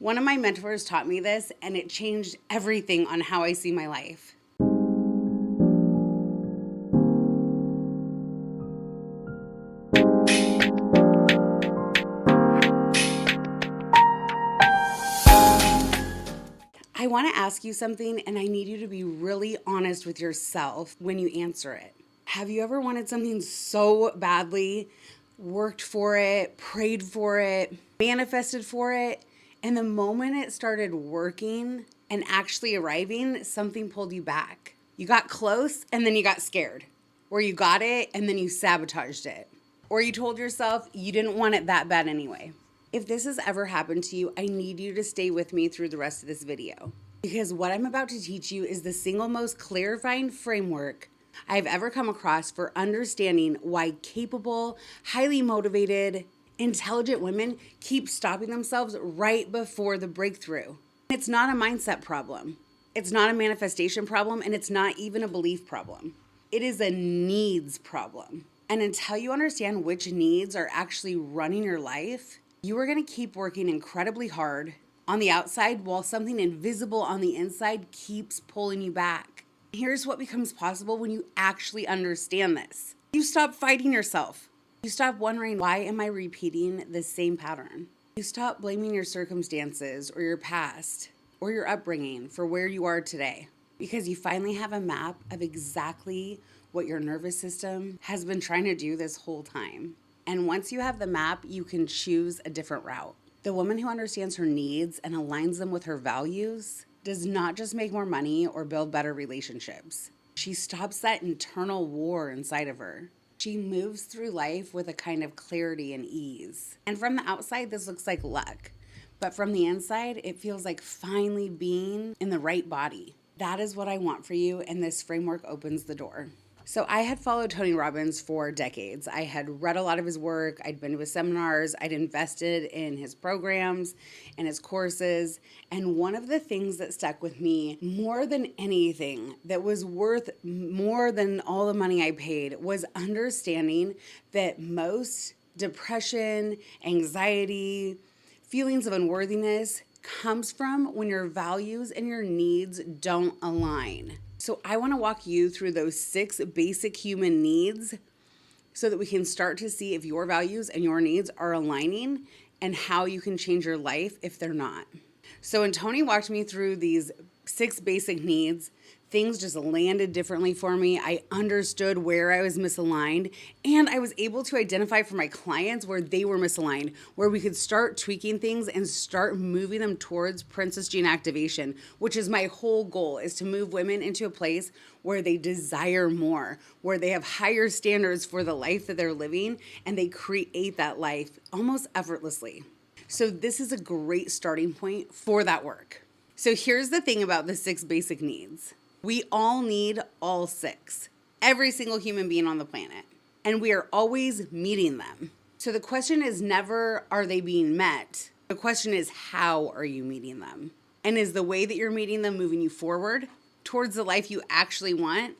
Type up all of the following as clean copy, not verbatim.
One of my mentors taught me this, and it changed everything on how I see my life. I want to ask you something, and I need you to be really honest with yourself when you answer it. Have you ever wanted something so badly, worked for it, prayed for it, manifested for it, and the moment it started working and actually arriving, something pulled you back? You got close, and then you got scared. Or you got it, and then you sabotaged it. Or you told yourself you didn't want it that bad anyway. If this has ever happened to you, I need you to stay with me through the rest of this video, because what I'm about to teach you is the single most clarifying framework I've ever come across for understanding why capable, highly motivated, intelligent women keep stopping themselves right before the breakthrough. It's not a mindset problem. It's not a manifestation problem, and it's not even a belief problem. It is a needs problem. And until you understand which needs are actually running your life, you are going to keep working incredibly hard on the outside while something invisible on the inside keeps pulling you back. Here's what becomes possible when you actually understand this. You stop fighting yourself. You stop wondering, why am I repeating the same pattern? You stop blaming your circumstances or your past or your upbringing for where you are today, because you finally have a map of exactly what your nervous system has been trying to do this whole time. And once you have the map, you can choose a different route. The woman who understands her needs and aligns them with her values does not just make more money or build better relationships. She stops that internal war inside of her. She moves through life with a kind of clarity and ease. And from the outside, this looks like luck. But from the inside, it feels like finally being in the right body. That is what I want for you, and this framework opens the door. So I had followed Tony Robbins for decades. I had read a lot of his work. I'd been to his seminars. I'd invested in his programs and his courses. And one of the things that stuck with me more than anything, that was worth more than all the money I paid, was understanding that most depression, anxiety, feelings of unworthiness comes from when your values and your needs don't align. So I want to walk you through those 6 basic human needs so that we can start to see if your values and your needs are aligning and how you can change your life if they're not. So when Tony walked me through these 6 basic needs, things just landed differently for me. I understood where I was misaligned, and I was able to identify for my clients where they were misaligned, where we could start tweaking things and start moving them towards Princess Gene activation, which is my whole goal, is to move women into a place where they desire more, where they have higher standards for the life that they're living, and they create that life almost effortlessly. So this is a great starting point for that work. So here's the thing about the 6 basic needs. We all need all 6, every single human being on the planet, and we are always meeting them. So the question is never, are they being met? The question is, how are you meeting them? And is the way that you're meeting them moving you forward towards the life you actually want,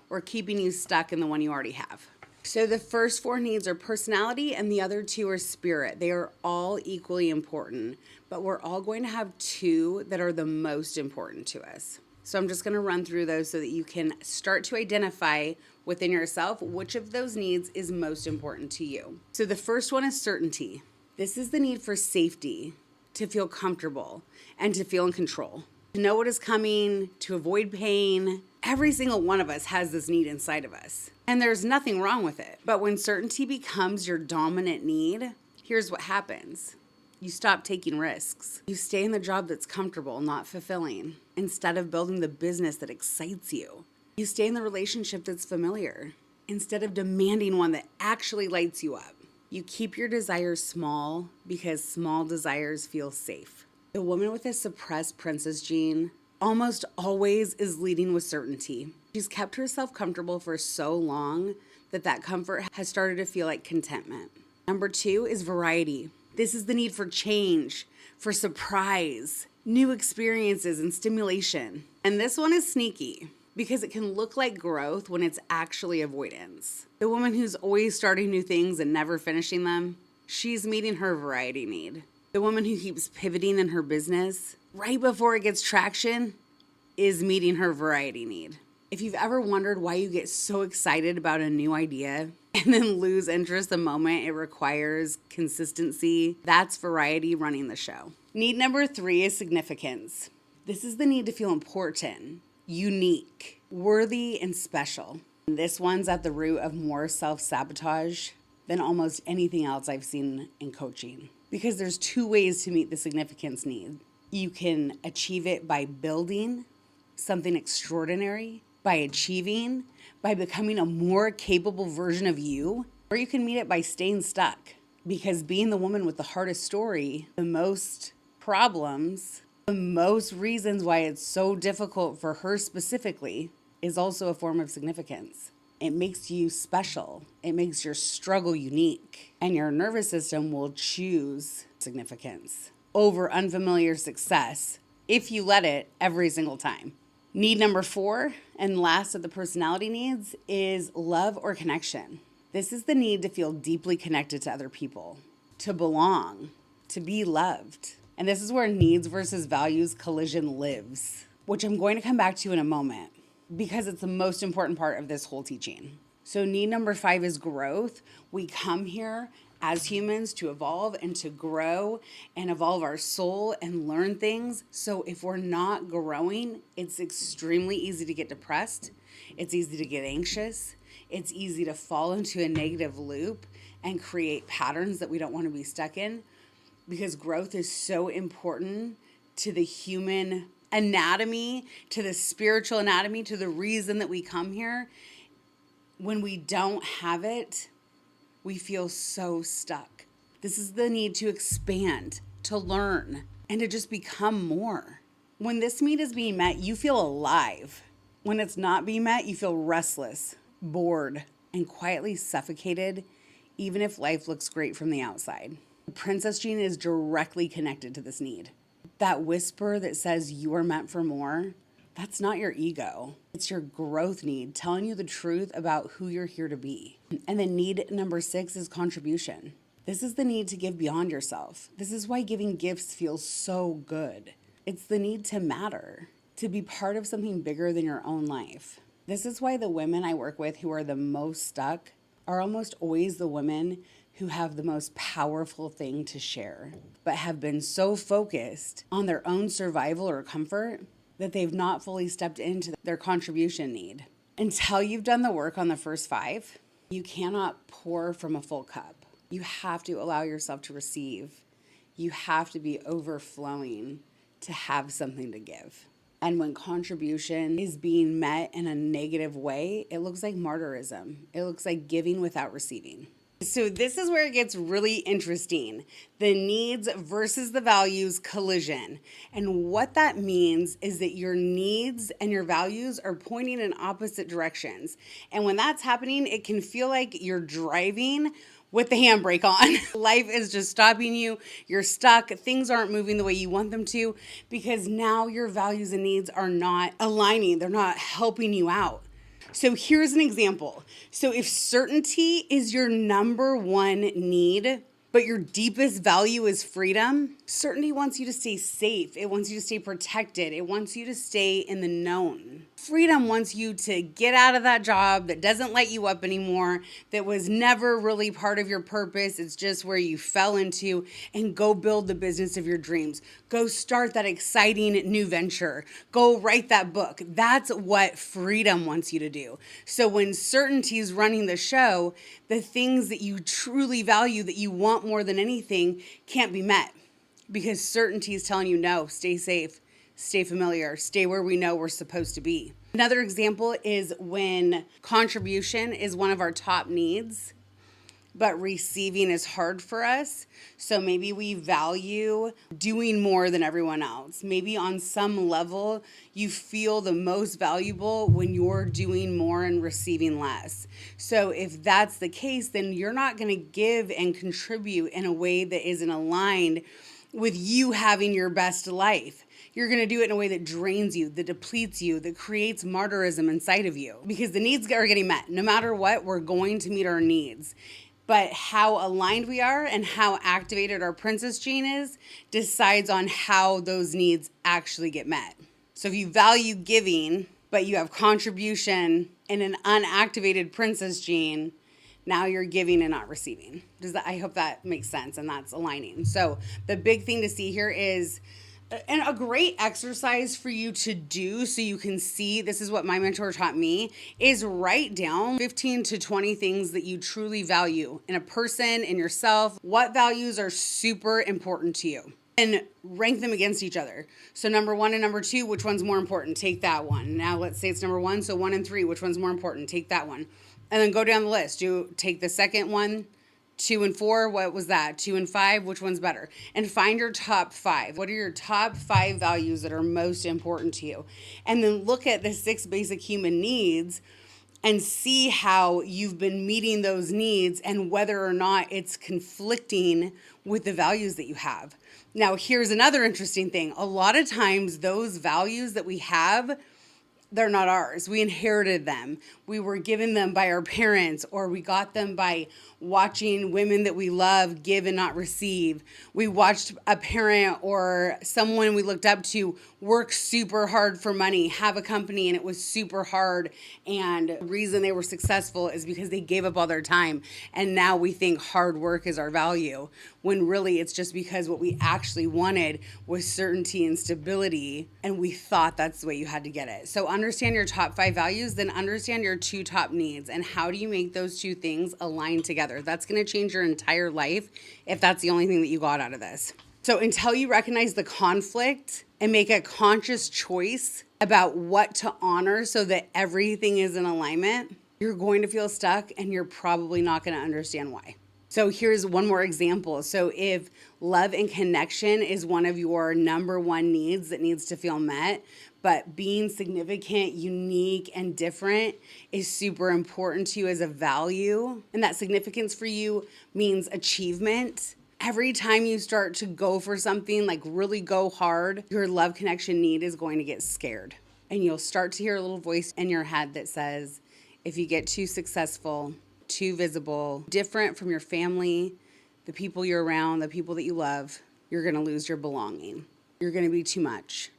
or keeping you stuck in the one you already have? So the first 4 needs are personality, and the other 2 are spirit. They are all equally important, but we're all going to have 2 that are the most important to us. So I'm just going to run through those so that you can start to identify within yourself which of those needs is most important to you. So the first one is certainty. This is the need for safety, to feel comfortable, and to feel in control, to know what is coming, to avoid pain. Every single one of us has this need inside of us, and there's nothing wrong with it. But when certainty becomes your dominant need, here's what happens. You stop taking risks. You stay in the job that's comfortable, not fulfilling, instead of building the business that excites you. You stay in the relationship that's familiar, instead of demanding one that actually lights you up. You keep your desires small because small desires feel safe. The woman with a suppressed princess gene almost always is leading with certainty. She's kept herself comfortable for so long that comfort has started to feel like contentment. Number 2 is variety. This is the need for change, for surprise, new experiences, and stimulation. And this one is sneaky because it can look like growth when it's actually avoidance. The woman who's always starting new things and never finishing them, she's meeting her variety need. The woman who keeps pivoting in her business right before it gets traction is meeting her variety need. If you've ever wondered why you get so excited about a new idea and then lose interest the moment it requires consistency, that's variety running the show. Need number 3 is significance. This is the need to feel important, unique, worthy, and special. This one's at the root of more self-sabotage than almost anything else I've seen in coaching. Because there's 2 ways to meet the significance need. You can achieve it by building something extraordinary, by achieving, by becoming a more capable version of you, or you can meet it by staying stuck. Because being the woman with the hardest story, the most problems, the most reasons why it's so difficult for her specifically is also a form of significance. It makes you special. It makes your struggle unique. And your nervous system will choose significance over unfamiliar success if you let it every single time. Need number 4, and last of the personality needs, is love or connection. This is the need to feel deeply connected to other people, to belong, to be loved. And this is where needs versus values collision lives, which I'm going to come back to in a moment because it's the most important part of this whole teaching. So need number 5 is growth. We come here as humans to evolve and to grow and evolve our soul and learn things. So if we're not growing, it's extremely easy to get depressed. It's easy to get anxious. It's easy to fall into a negative loop and create patterns that we don't want to be stuck in, because growth is so important to the human anatomy, to the spiritual anatomy, to the reason that we come here. When we don't have it, we feel so stuck. This is the need to expand, to learn, and to just become more. When this need is being met, you feel alive. When it's not being met, you feel restless, bored, and quietly suffocated, even if life looks great from the outside. The princess gene is directly connected to this need. That whisper that says you are meant for more, that's not your ego. It's your growth need telling you the truth about who you're here to be. And then need number 6 is contribution. This is the need to give beyond yourself. This is why giving gifts feels so good. It's the need to matter, to be part of something bigger than your own life. This is why the women I work with who are the most stuck are almost always the women who have the most powerful thing to share, but have been so focused on their own survival or comfort that they've not fully stepped into their contribution need. Until you've done the work on the first 5, you cannot pour from a full cup. You have to allow yourself to receive. You have to be overflowing to have something to give. And when contribution is being met in a negative way, it looks like martyrism. It looks like giving without receiving. So this is where it gets really interesting. The needs versus the values collision. And what that means is that your needs and your values are pointing in opposite directions. And when that's happening, it can feel like you're driving with the handbrake on. Life is just stopping you. You're stuck. Things aren't moving the way you want them to because now your values and needs are not aligning. They're not helping you out. So here's an example. So if certainty is your number 1 need, but your deepest value is freedom, certainty wants you to stay safe. It wants you to stay protected. It wants you to stay in the known. Freedom wants you to get out of that job that doesn't light you up anymore, that was never really part of your purpose. It's just where you fell into, and go build the business of your dreams. Go start that exciting new venture. Go write that book. That's what freedom wants you to do. So when certainty is running the show, the things that you truly value, that you want more than anything, can't be met because certainty is telling you no, stay safe. Stay familiar, stay where we know we're supposed to be. Another example is when contribution is one of our top needs, but receiving is hard for us. So maybe we value doing more than everyone else. Maybe on some level, you feel the most valuable when you're doing more and receiving less. So if that's the case, then you're not going to give and contribute in a way that isn't aligned with you having your best life. You're going to do it in a way that drains you, that depletes you, that creates martyrism inside of you because the needs are getting met. No matter what, we're going to meet our needs. But how aligned we are and how activated our princess gene is decides on how those needs actually get met. So if you value giving, but you have contribution in an unactivated princess gene, now you're giving and not receiving. I hope that makes sense and that's aligning. So the big thing to see here is, and a great exercise for you to do so you can see, this is what my mentor taught me, is write down 15 to 20 things that you truly value in a person, in yourself. What values are super important to you? And rank them against each other. So number 1 and number 2, which one's more important? Take that one. Now let's say it's number 1, so 1 and 3, which one's more important? Take that one. And then go down the list. Take the second one. 2 and 4, what was that? 2 and 5, which one's better? And find your top 5. What are your top 5 values that are most important to you? And then look at the 6 basic human needs and see how you've been meeting those needs and whether or not it's conflicting with the values that you have. Now, here's another interesting thing. A lot of times those values that we have, they're not ours. We inherited them. We were given them by our parents, or we got them by watching women that we love give and not receive. We watched a parent or someone we looked up to work super hard for money, have a company, and it was super hard. And the reason they were successful is because they gave up all their time. And now we think hard work is our value, when really it's just because what we actually wanted was certainty and stability, and we thought that's the way you had to get it. So understand your top 5 values, then understand your 2 top needs, and how do you make those 2 things align together. That's going to change your entire life if that's the only thing that you got out of this. So until you recognize the conflict and make a conscious choice about what to honor so that everything is in alignment, you're going to feel stuck and you're probably not going to understand why. So here's one more example. So if love and connection is one of your number 1 needs that needs to feel met, but being significant, unique, and different is super important to you as a value, and that significance for you means achievement. Every time you start to go for something, like really go hard, your love connection need is going to get scared. And you'll start to hear a little voice in your head that says, if you get too successful, too visible, different from your family, the people you're around, the people that you love, you're going to lose your belonging. You're going to be too much.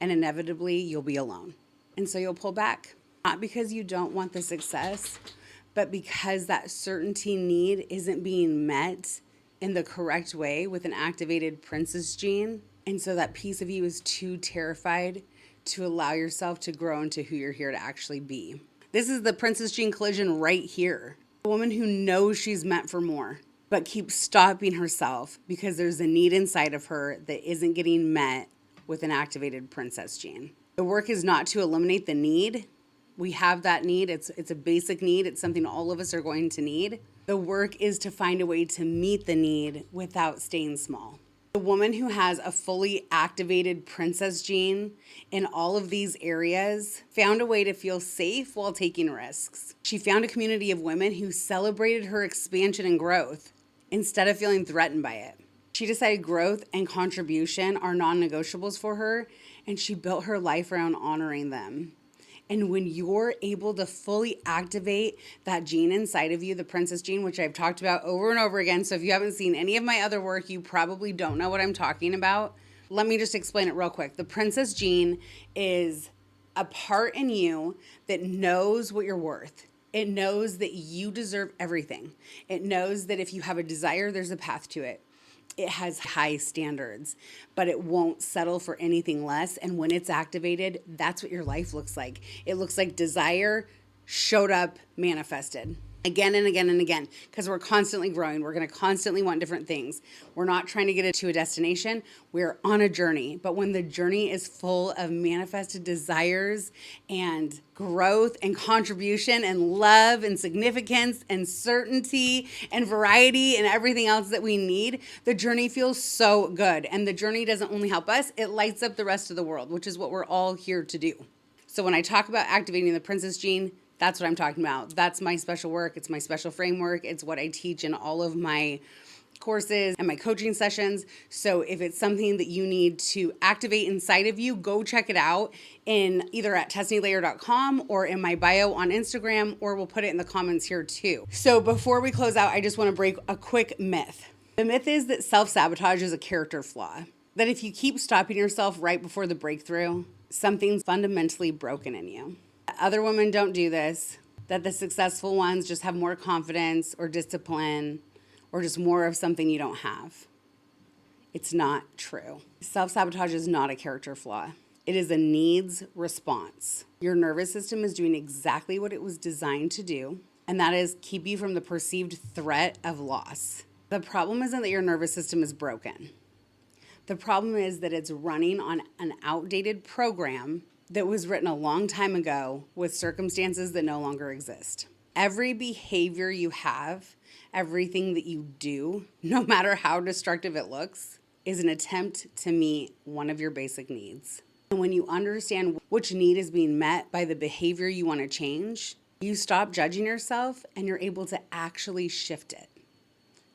And inevitably, you'll be alone. And so you'll pull back, not because you don't want the success, but because that certainty need isn't being met in the correct way with an activated princess gene. And so that piece of you is too terrified to allow yourself to grow into who you're here to actually be. This is the princess gene collision right here. A woman who knows she's meant for more, but keeps stopping herself because there's a need inside of her that isn't getting met with an activated princess gene. The work is not to eliminate the need. We have that need. It's a basic need. It's something all of us are going to need. The work is to find a way to meet the need without staying small. The woman who has a fully activated princess gene in all of these areas found a way to feel safe while taking risks. She found a community of women who celebrated her expansion and growth instead of feeling threatened by it. She decided growth and contribution are non-negotiables for her, and she built her life around honoring them. And when you're able to fully activate that gene inside of you, the princess gene, which I've talked about over and over again, so if you haven't seen any of my other work, you probably don't know what I'm talking about. Let me just explain it real quick. The princess gene is a part in you that knows what you're worth. It knows that you deserve everything. It knows that if you have a desire, there's a path to it. It has high standards, but it won't settle for anything less. And when it's activated, that's what your life looks like. It looks like desire showed up, manifested again and again and again, because we're constantly growing. We're going to constantly want different things. We're not trying to get it to a destination. We're on a journey. But when the journey is full of manifested desires and growth and contribution and love and significance and certainty and variety and everything else that we need, the journey feels so good. And the journey doesn't only help us, it lights up the rest of the world, which is what we're all here to do. So when I talk about activating the princess gene, that's what I'm talking about. That's my special work. It's my special framework. It's what I teach in all of my courses and my coaching sessions. So if it's something that you need to activate inside of you, go check it out in either at tessnilayer.com or in my bio on Instagram, or we'll put it in the comments here too. So before we close out, I just want to break a quick myth. The myth is that self-sabotage is a character flaw. That if you keep stopping yourself right before the breakthrough, something's fundamentally broken in you. Other women don't do this, that the successful ones just have more confidence or discipline or just more of something you don't have. It's not true. Self-sabotage is not a character flaw. It is a needs response. Your nervous system is doing exactly what it was designed to do, and that is keep you from the perceived threat of loss. The problem isn't that your nervous system is broken. The problem is that it's running on an outdated program that was written a long time ago with circumstances that no longer exist. Every behavior you have, everything that you do, no matter how destructive it looks, is an attempt to meet one of your basic needs. And when you understand which need is being met by the behavior you want to change, you stop judging yourself and you're able to actually shift it.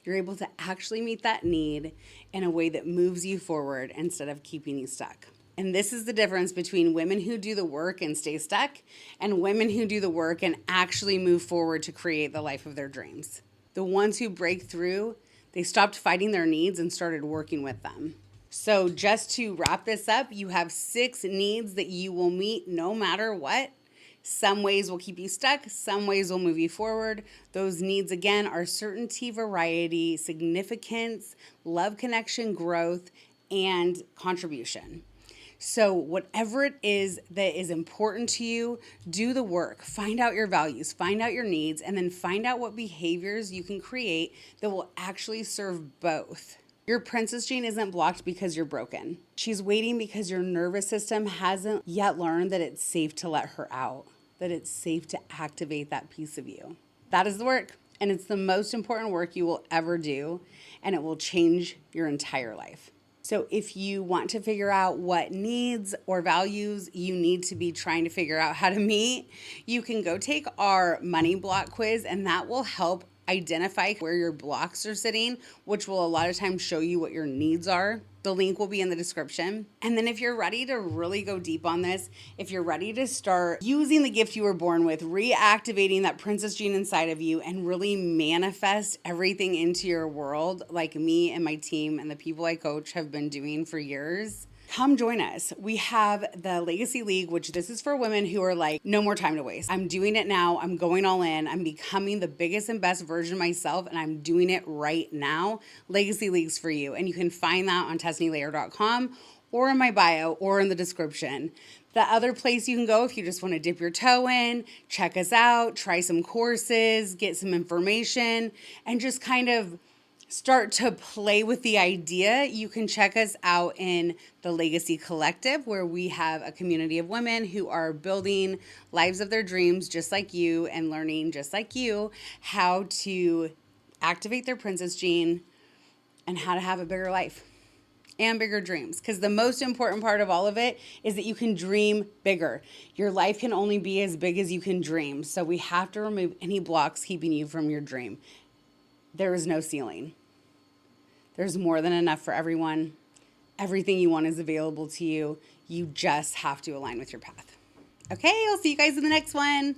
You're able to actually meet that need in a way that moves you forward instead of keeping you stuck. And this is the difference between women who do the work and stay stuck and women who do the work and actually move forward to create the life of their dreams. The ones who break through, they stopped fighting their needs and started working with them. So just to wrap this up, you have 6 needs that you will meet no matter what. Some ways will keep you stuck. Some ways will move you forward. Those needs, again, are certainty, variety, significance, love, connection, growth, and contribution. So whatever it is that is important to you, do the work. Find out your values, find out your needs, and then find out what behaviors you can create that will actually serve both. Your princess gene isn't blocked because you're broken. She's waiting because your nervous system hasn't yet learned that it's safe to let her out, that it's safe to activate that piece of you. That is the work, and it's the most important work you will ever do, and it will change your entire life. So if you want to figure out what needs or values you need to be trying to figure out how to meet, you can go take our money block quiz, and that will help identify where your blocks are sitting, which will a lot of times show you what your needs are. The link will be in the description. And then if you're ready to really go deep on this, if you're ready to start using the gift you were born with, reactivating that princess gene inside of you and really manifest everything into your world like me and my team and the people I coach have been doing for years, come join us. We have the Legacy League, which this is for women who are like, no more time to waste. I'm doing it now. I'm going all in. I'm becoming the biggest and best version of myself, and I'm doing it right now. Legacy League's for you. And you can find that on tessnilayer.com or in my bio or in the description. The other place you can go if you just want to dip your toe in, check us out, try some courses, get some information, and just kind of start to play with the idea, you can check us out in the Legacy Collective, where we have a community of women who are building lives of their dreams just like you and learning just like you how to activate their princess gene and how to have a bigger life and bigger dreams. Because the most important part of all of it is that you can dream bigger. Your life can only be as big as you can dream. So we have to remove any blocks keeping you from your dream. There is no ceiling. There's more than enough for everyone. Everything you want is available to you. You just have to align with your path. Okay, I'll see you guys in the next one.